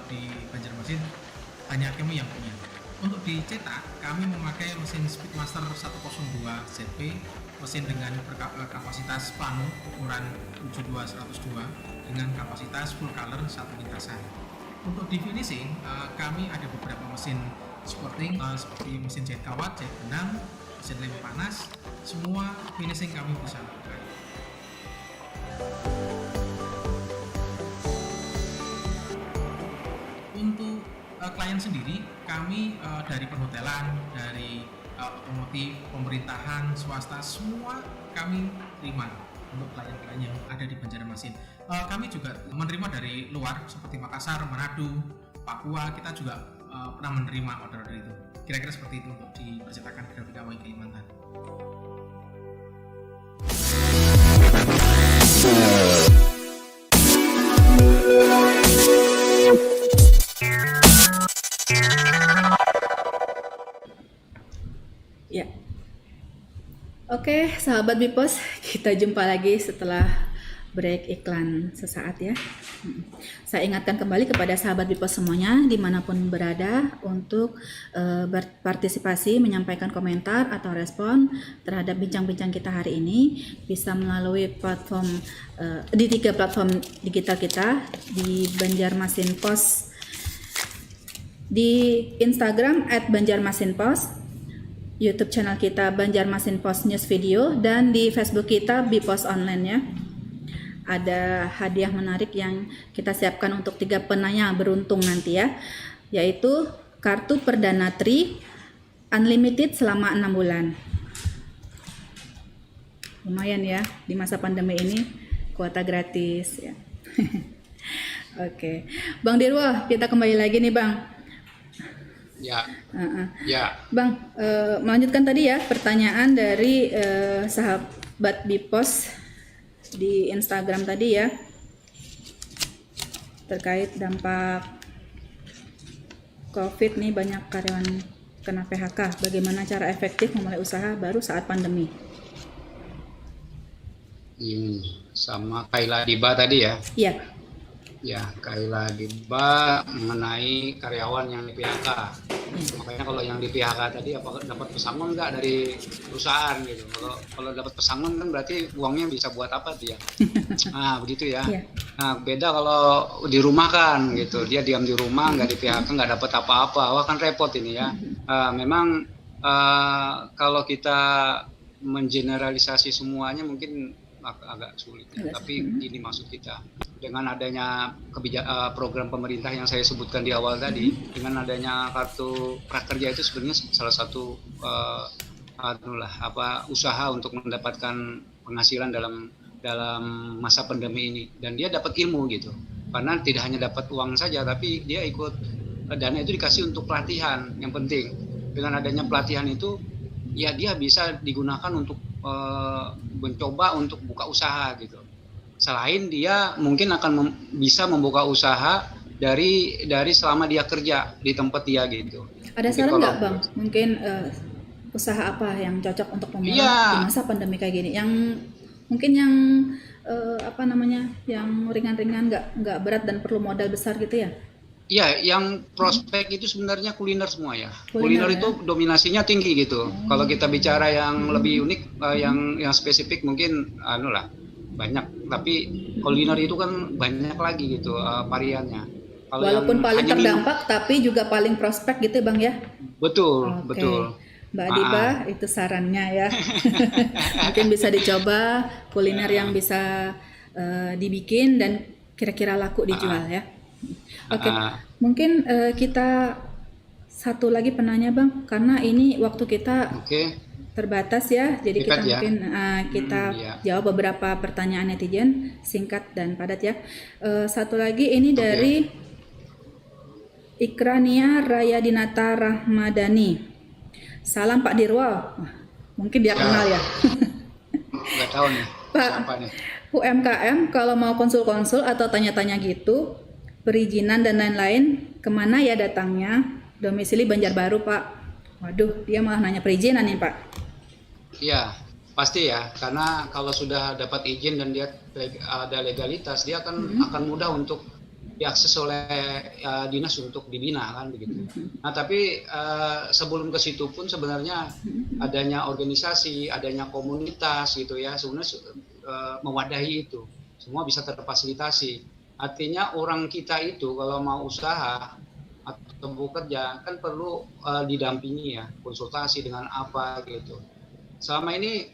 di Banjarmasin hanya kami yang punya. Untuk dicetak, kami memakai mesin Speedmaster 102 ZP, mesin dengan kapasitas pano ukuran 72/102 dengan kapasitas full color satu lintasan. Untuk di finishing, kami ada beberapa mesin supporting seperti mesin jahit kawat, jahit benang, mesin lem panas, semua finishing kami bisa lakukan. Untuk klien sendiri, kami dari perhotelan, dari otomotif, pemerintahan, swasta, semua kami terima untuk klien-klien yang ada di Banjarmasin. kami juga menerima dari luar seperti Makassar, Manado, Papua. Kita juga pernah menerima order itu. Kira-kira seperti itu untuk dipercetakan grafika UI Kalimantan. Ya. Oke, sahabat Bipos, kita jumpa lagi setelah break iklan sesaat ya. Saya ingatkan kembali kepada sahabat Bipos semuanya dimanapun berada untuk berpartisipasi, menyampaikan komentar atau respon terhadap bincang-bincang kita hari ini bisa melalui platform di 3 platform digital kita di Banjarmasin Post, di Instagram @banjarmasinpost, YouTube channel kita Banjarmasin Post News Video, dan di Facebook kita Bipos Online ya. Ada hadiah menarik yang kita siapkan untuk 3 penanya beruntung nanti ya, yaitu kartu Perdana Tri Unlimited selama 6 bulan. Lumayan ya di masa pandemi ini, kuota gratis ya. Oke, Bang Dirwo, kita kembali lagi nih Bang. Ya. Ya. Bang, melanjutkan tadi ya pertanyaan dari sahabat Bipos di Instagram tadi ya, terkait dampak COVID nih, banyak karyawan kena PHK. Bagaimana cara efektif memulai usaha baru saat pandemi? Sama Kaila Diba tadi ya. Iya. Ya, Kaila Diba mengenai karyawan yang di PHK. Makanya kalau yang di PHK tadi apakah dapat pesangon nggak dari perusahaan gitu. Kalau dapat pesangon kan berarti uangnya bisa buat apa dia. Nah, begitu ya. Iya. Nah, beda kalau di rumah kan gitu. Dia diam di rumah, nggak di PHK, nggak dapat apa-apa. Wah, kan repot ini ya. Memang kalau kita mengeneralisasi semuanya mungkin agak sulit. Tapi ini maksud kita. Dengan adanya program pemerintah yang saya sebutkan di awal tadi, dengan adanya kartu prakerja itu sebenarnya salah satu usaha untuk mendapatkan penghasilan dalam masa pandemi ini, dan dia dapat ilmu gitu, karena tidak hanya dapat uang saja, tapi dia ikut dana itu dikasih untuk pelatihan. Yang penting dengan adanya pelatihan itu ya dia bisa digunakan untuk mencoba untuk buka usaha gitu. Selain dia mungkin akan bisa membuka usaha dari selama dia kerja di tempat dia gitu. Ada saran nggak Bang? Mungkin usaha apa yang cocok untuk memulai di masa pandemi kayak gini? Yang mungkin yang yang ringan-ringan, nggak berat dan perlu modal besar gitu ya? Iya, yang prospek itu sebenarnya kuliner semua ya. Kuliner ya? Itu dominasinya tinggi gitu. Kalau kita bicara yang lebih unik, yang spesifik mungkin banyak, tapi kuliner itu kan banyak lagi gitu variannya. Kalau walaupun paling terdampak tapi juga paling prospek gitu Bang ya. Betul. Mbak Diba, itu sarannya ya. Mungkin bisa dicoba kuliner yang bisa dibikin dan kira-kira laku dijual ya. Oke. Mungkin kita satu lagi penanya Bang, karena ini waktu kita terbatas ya, jadi kita mungkin jawab beberapa pertanyaan netizen singkat dan padat ya. Satu lagi ini dari Ikrania Rayadinata Rahmadani. Salam Pak Dirwo. Mungkin dia kenal ya. Nggak tahu nih. Pak, UMKM kalau mau konsul-konsul atau tanya-tanya gitu, perizinan dan lain-lain, kemana ya datangnya? Domisili Banjarbaru Pak. Waduh, dia malah nanya perizinan nih Pak. Iya, pasti ya, karena kalau sudah dapat izin dan dia ada legalitas, dia akan mudah untuk diakses oleh dinas untuk dibina kan begitu. Nah, tapi sebelum ke situ pun sebenarnya adanya organisasi, adanya komunitas gitu ya, sebenarnya mewadahi itu. Semua bisa terfasilitasi. Artinya orang kita itu kalau mau usaha atau bekerja kan perlu didampingi ya, konsultasi dengan apa gitu. Selama ini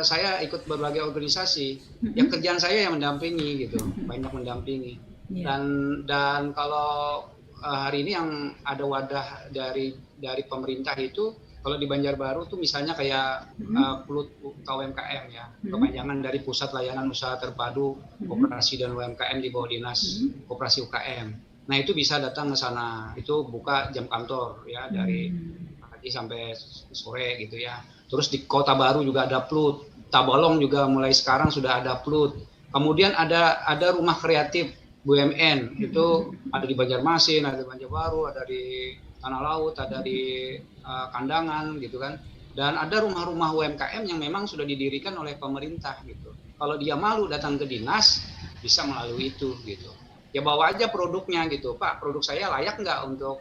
saya ikut berbagai organisasi, ya kerjaan saya yang mendampingi gitu, banyak mendampingi. Dan kalau hari ini yang ada wadah dari pemerintah itu Kalau di Banjarbaru tuh misalnya kayak PLUT KUMKM ya, kepanjangan dari Pusat Layanan Usaha Terpadu Koperasi dan UMKM di bawah Dinas Koperasi UKM. Nah itu bisa datang ke sana, itu buka jam kantor ya dari pagi sampai sore gitu ya. Terus di Kota Baru juga ada PLUT, Tabalong juga mulai sekarang sudah ada PLUT. Kemudian ada rumah kreatif BUMN, itu ada di Banjarmasin, ada di Banjarbaru, ada di Tanah Laut, ada di Kandangan gitu kan. Dan ada rumah-rumah UMKM yang memang sudah didirikan oleh pemerintah gitu. Kalau dia malu datang ke dinas, bisa melalui itu gitu. Ya bawa aja produknya gitu, Pak, produk saya layak nggak untuk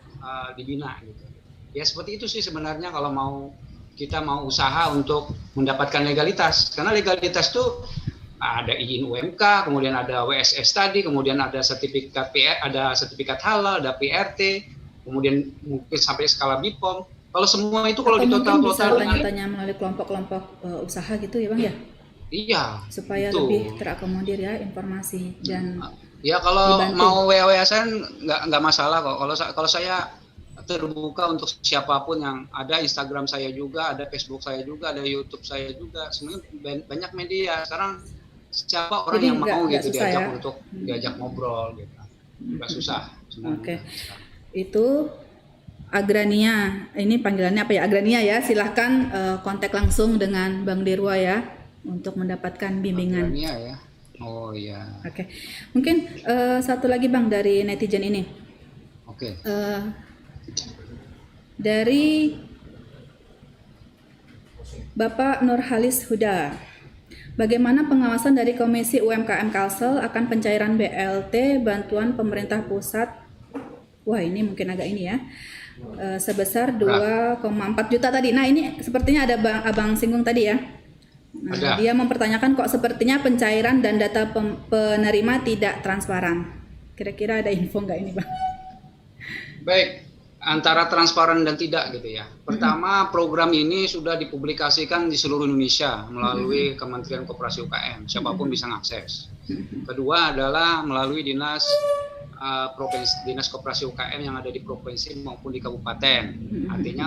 dibina gitu. Ya seperti itu sih sebenarnya kalau kita mau usaha untuk mendapatkan legalitas. Karena legalitas tuh ada izin UMK, kemudian ada WSS tadi, kemudian ada sertifikat ada sertifikat halal, ada PRT, kemudian mungkin sampai skala BPOM. Kalau semua itu kalau di total bisa tanya-tanya melalui kelompok-kelompok usaha gitu ya Bang ya? Iya. Supaya itu lebih terakomodir ya informasi dan ya kalau dibantu. mau WA saya nggak masalah kok. Kalau saya terbuka untuk siapapun yang ada, Instagram saya juga, ada Facebook saya juga, ada YouTube saya juga. Sebenarnya banyak media sekarang. Siapa orang Jadi yang mau gitu diajak ya? untuk diajak ngobrol gitu, nggak susah. Oke. Itu Agrania, ini panggilannya apa ya? Agrania ya. Silahkan kontak langsung dengan Bang Dirwa ya untuk mendapatkan bimbingan. Agrania ya. Oh iya. Oke. Mungkin satu lagi Bang dari netizen ini. Oke. Dari Bapak Nurhalis Huda. Bagaimana pengawasan dari Komisi UMKM Kalsel akan pencairan BLT bantuan pemerintah pusat? Wah ini mungkin agak ini ya. Sebesar 2,4 juta tadi. Nah ini sepertinya ada Abang singgung tadi ya. Nah, dia mempertanyakan kok sepertinya pencairan dan data penerima tidak transparan. Kira-kira ada info nggak ini Bang? Baik, antara transparan dan tidak gitu ya. Pertama, program ini sudah dipublikasikan di seluruh Indonesia melalui Kementerian Koperasi UKM. Siapapun bisa mengakses. Kedua adalah melalui dinas Koperasi UKM yang ada di provinsi maupun di kabupaten. Artinya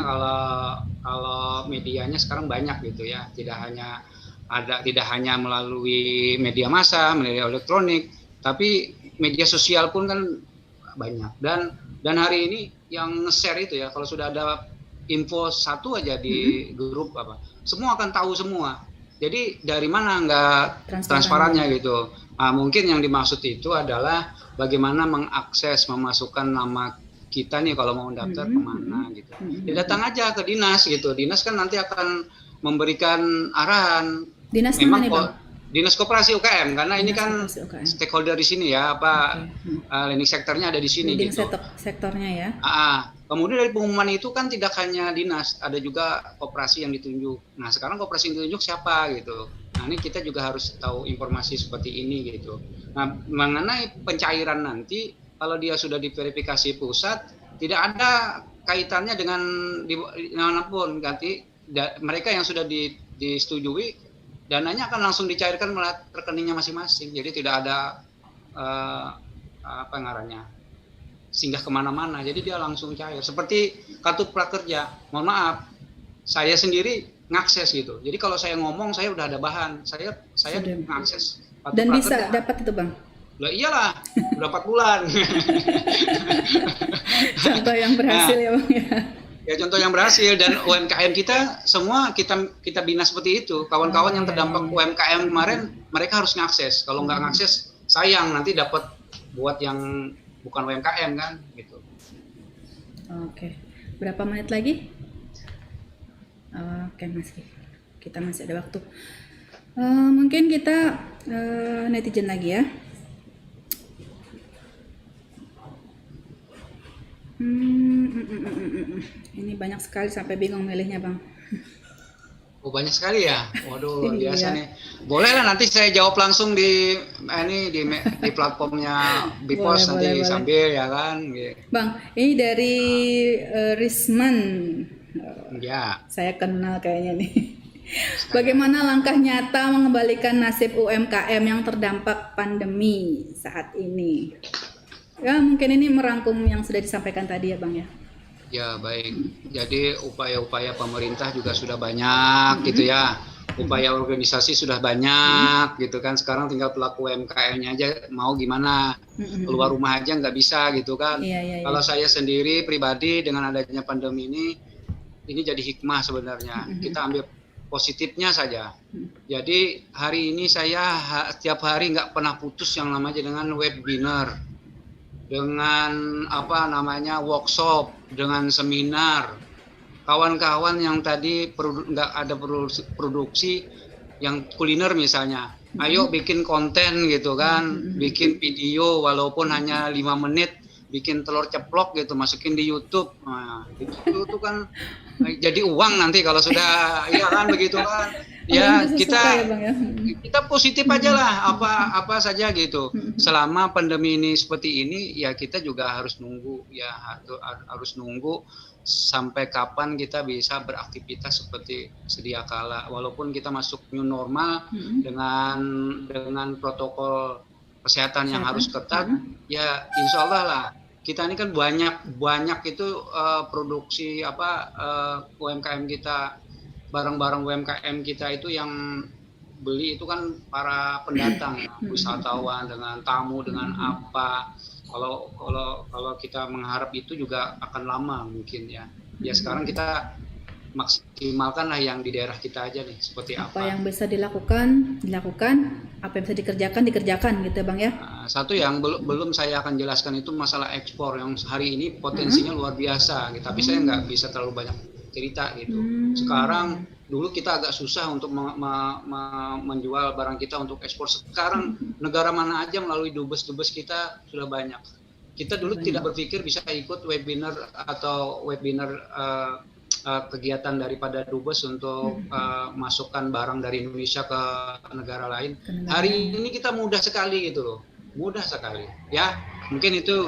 kalau medianya sekarang banyak gitu ya. Tidak hanya melalui media massa, media elektronik, tapi media sosial pun kan banyak. Dan hari ini yang nge-share itu ya, kalau sudah ada info satu aja di grup semua akan tahu semua. Jadi dari mana nggak transparannya gitu. Nah, mungkin yang dimaksud itu adalah bagaimana mengakses, memasukkan nama kita nih kalau mau daftar kemana gitu. Ya datang aja ke dinas gitu. Dinas kan nanti akan memberikan arahan. Dinas mana nih Bang? Dinas Koperasi UKM karena ini kan stakeholder di sini ya, leading sektornya ada di sini leading gitu. Sektornya ya. Kemudian dari pengumuman itu kan tidak hanya dinas, ada juga koperasi yang ditunjuk. Nah sekarang koperasi yang ditunjuk siapa gitu. Nah ini kita juga harus tahu informasi seperti ini gitu. Nah mengenai pencairan nanti, kalau dia sudah diverifikasi pusat, tidak ada kaitannya dengan dimanapun. Nanti mereka yang sudah disetujui, dananya akan langsung dicairkan melalui rekeningnya masing-masing. Jadi tidak ada singgah kemana-mana. Jadi dia langsung cair. Seperti kartu prakerja. Mohon maaf, saya sendiri ngakses gitu. Jadi kalau saya ngomong, saya udah ada bahan. Saya ngakses. Dan prakerja. Bisa dapat itu Bang? Lah iyalah, udah 4 bulan. Contoh yang berhasil ya Bang ya. Ya contoh yang berhasil, dan UMKM kita semua kita bina seperti itu. Kawan-kawan yang terdampak UMKM kemarin, mereka harus ngakses. Kalau nggak ngakses, sayang nanti dapat buat yang bukan UMKM kan gitu. Oke. Berapa menit lagi? Oke, kita masih ada waktu. Mungkin kita netizen lagi ya. Ini banyak sekali sampai bingung milihnya Bang. Oh banyak sekali ya. Waduh luar biasa nih. Boleh lah nanti saya jawab langsung di platformnya Bipos nanti boleh. Sambil ya kan. Bang, ini dari Risman. Ya. Saya kenal kayaknya nih. Bagaimana langkah nyata mengembalikan nasib UMKM yang terdampak pandemi saat ini? Ya mungkin ini merangkum yang sudah disampaikan tadi ya Bang ya. Ya, baik. Jadi upaya-upaya pemerintah juga sudah banyak gitu ya. Upaya organisasi sudah banyak gitu kan. Sekarang tinggal pelaku UMKM-nya aja mau gimana. Keluar rumah aja nggak bisa gitu kan. Iya, iya, iya. Kalau saya sendiri pribadi dengan adanya pandemi ini jadi hikmah sebenarnya. Kita ambil positifnya saja. Jadi hari ini saya setiap hari nggak pernah putus yang namanya dengan webinar, dengan apa namanya workshop, dengan seminar. Kawan-kawan yang tadi nggak ada produksi yang kuliner misalnya, ayo bikin konten gitu kan, bikin video walaupun hanya 5 menit, bikin telur ceplok gitu, masukin di YouTube. Nah, itu kan jadi uang nanti kalau sudah, ya kan begitu kan. Ya kita positif aja lah, apa saja gitu. Selama pandemi ini seperti ini, ya kita juga harus nunggu, ya harus nunggu sampai kapan kita bisa beraktivitas seperti sedia kala. Walaupun kita masuk new normal dengan protokol kesehatan yang harus ketat, ya insya Allah lah. Kita ini kan banyak itu produksi UMKM kita, barang-barang UMKM kita itu yang beli itu kan para pendatang, wisatawan dengan tamu dengan apa. Kalau kita mengharap itu juga akan lama mungkin ya. Ya sekarang kita maksimalkan lah yang di daerah kita aja nih, seperti apa. Apa yang bisa dilakukan, apa yang bisa dikerjakan gitu Bang ya. Satu yang belum saya akan jelaskan itu masalah ekspor yang hari ini potensinya luar biasa gitu. Tapi saya nggak bisa terlalu banyak cerita gitu. Sekarang dulu kita agak susah untuk menjual barang kita untuk ekspor. Sekarang negara mana aja melalui dubes kita sudah banyak. Kita dulu tidak berpikir bisa ikut webinar atau kegiatan daripada dubes untuk masukkan barang dari Indonesia ke negara lain. Hari ini kita mudah sekali gitu loh, mudah sekali. Ya mungkin itu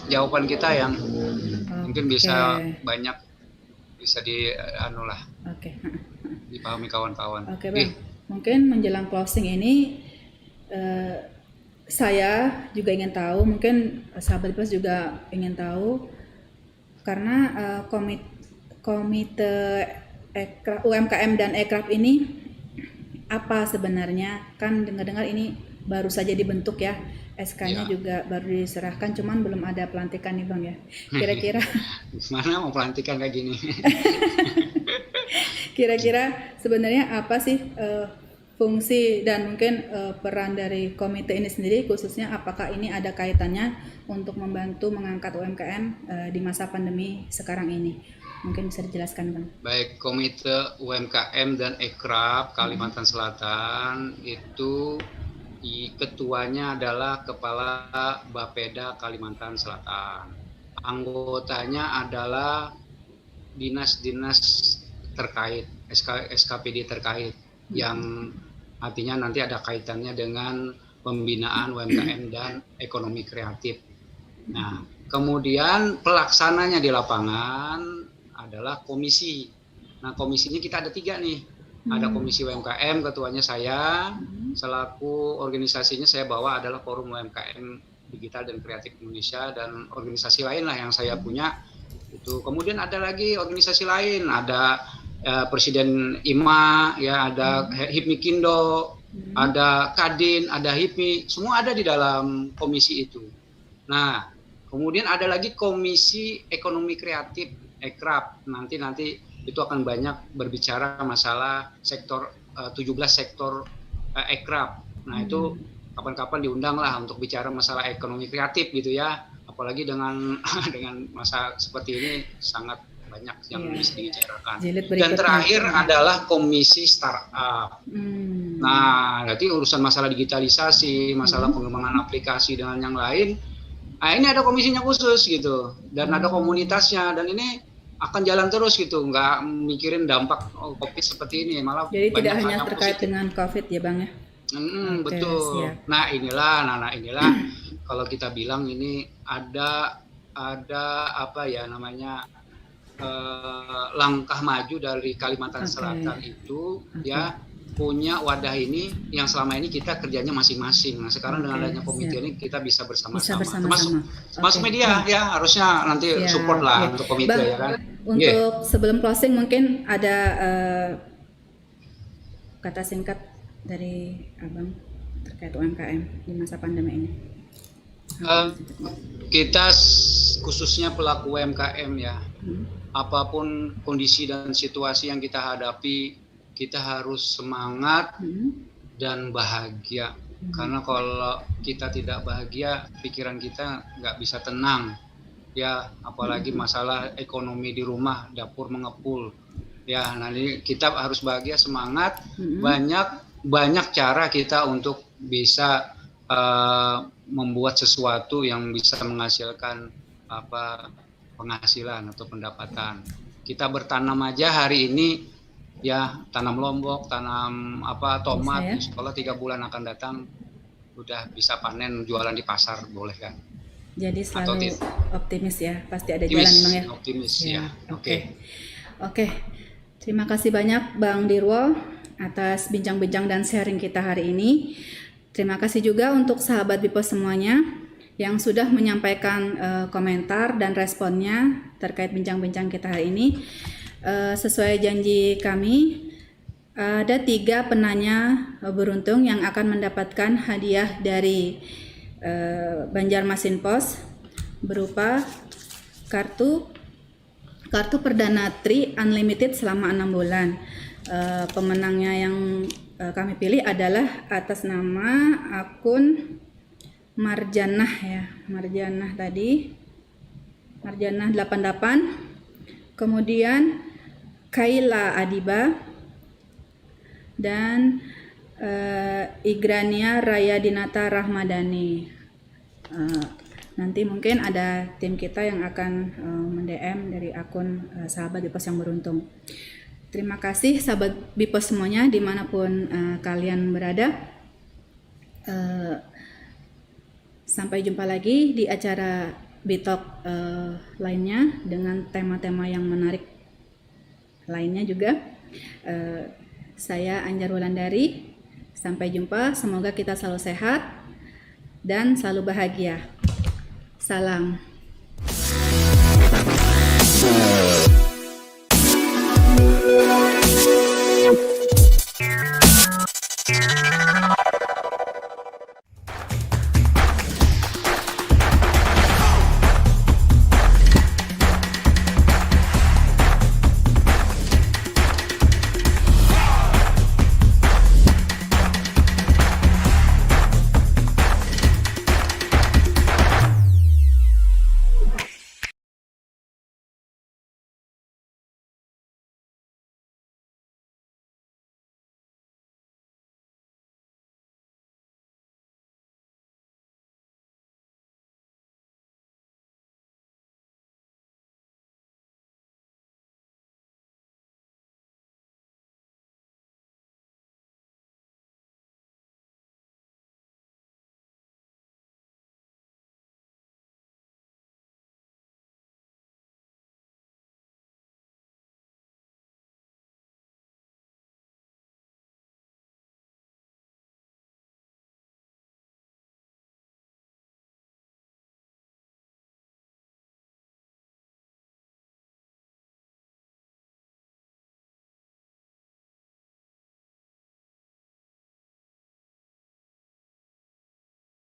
jawaban kita yang mungkin bisa banyak bisa dipahami kawan-kawan. Oke Bang, mungkin menjelang closing ini saya juga ingin tahu, mungkin sahabat Plus juga ingin tahu, karena komite UMKM dan Ekraf ini apa sebenarnya, kan dengar-dengar ini baru saja dibentuk ya, SK-nya juga baru diserahkan, cuman belum ada pelantikan nih Bang ya. Kira-kira mana mau pelantikan kayak gini? Kira-kira sebenarnya apa sih fungsi dan mungkin peran dari komite ini sendiri, khususnya apakah ini ada kaitannya untuk membantu mengangkat UMKM di masa pandemi sekarang ini? Mungkin bisa dijelaskan Bang. Baik, komite UMKM dan Ekraf Kalimantan Selatan itu ketuanya adalah Kepala Bapeda Kalimantan Selatan. Anggotanya adalah dinas-dinas terkait, SKPD terkait, yang artinya nanti ada kaitannya dengan pembinaan UMKM dan ekonomi kreatif. Nah, kemudian pelaksananya di lapangan adalah komisi. Nah, komisinya kita ada 3 nih. Ada komisi UMKM, ketuanya saya, selaku organisasinya saya bawa adalah Forum UMKM Digital dan Kreatif Indonesia, dan organisasi lain lah yang saya punya. Itu kemudian ada lagi organisasi lain, ada Presiden IMA, ya ada HIPMI Kindo, ada Kadin, ada HIPMI, semua ada di dalam komisi itu. Nah, kemudian ada lagi Komisi Ekonomi Kreatif Ekraf, nanti itu akan banyak berbicara masalah sektor 17 sektor Ekraf. Nah, itu kapan-kapan diundang lah untuk bicara masalah ekonomi kreatif gitu ya. Apalagi dengan masa seperti ini sangat banyak yang bisa dibicarakan. Dan terakhir adalah komisi startup. Nah, nanti urusan masalah digitalisasi, masalah pengembangan aplikasi dengan yang lain. Nah, ini ada komisinya khusus gitu, dan ada komunitasnya, dan ini akan jalan terus gitu, nggak mikirin dampak COVID seperti ini, malah jadi tidak hanya terkait dengan COVID ya Bang ya. Betul. Siap. Nah inilah kalau kita bilang ini ada apa ya namanya langkah maju dari Kalimantan Selatan itu ya, punya wadah ini yang selama ini kita kerjanya masing-masing. Nah sekarang dengan Oke, adanya komite siap. ini kita bisa Bisa bersama-sama. bersama-sama. Termasuk Oke, media Bang. ya harusnya nanti Siap, support lah oke. untuk komite Bang, ya kan. untuk sebelum closing mungkin ada kata singkat dari Abang terkait UMKM di masa pandemi ini. Eh, kita khususnya pelaku UMKM ya, apapun kondisi dan situasi yang kita hadapi, kita harus semangat dan bahagia. Karena kalau kita tidak bahagia, pikiran kita nggak bisa tenang. Ya, apalagi masalah ekonomi di rumah, dapur mengepul. Ya, nanti kita harus bahagia, semangat. Banyak cara kita untuk bisa membuat sesuatu yang bisa menghasilkan penghasilan atau pendapatan. Kita bertanam aja hari ini ya, tanam lombok, tanam tomat, Bisa, ya? insya Allah 3 bulan akan datang udah bisa panen, jualan di pasar, boleh kan? Jadi selalu optimis ya, pasti ada Optimis, jalan Bang ya. optimis ya. Oke. Terima kasih banyak Bang Dirwo atas bincang-bincang dan sharing kita hari ini. Terima kasih juga untuk sahabat Bipos semuanya yang sudah menyampaikan komentar dan responnya terkait bincang-bincang kita hari ini. Sesuai janji kami, ada 3 penanya beruntung yang akan mendapatkan hadiah dari Banjarmasin Pos berupa kartu Perdana Tri Unlimited selama 6 bulan. Pemenangnya yang kami pilih adalah atas nama akun Marjanah ya, Marjanah 88, kemudian Kaila Adiba dan Igrania Raya Dinata Rahmadani. Nanti mungkin ada tim kita yang akan mend-DM dari akun sahabat Bipos yang beruntung. Terima kasih sahabat Bipos semuanya dimanapun kalian berada. Sampai jumpa lagi di acara Bitalk lainnya dengan tema-tema yang menarik lainnya juga. Saya Anjar Wulandari. Sampai jumpa. Semoga kita selalu sehat dan selalu bahagia. Salam.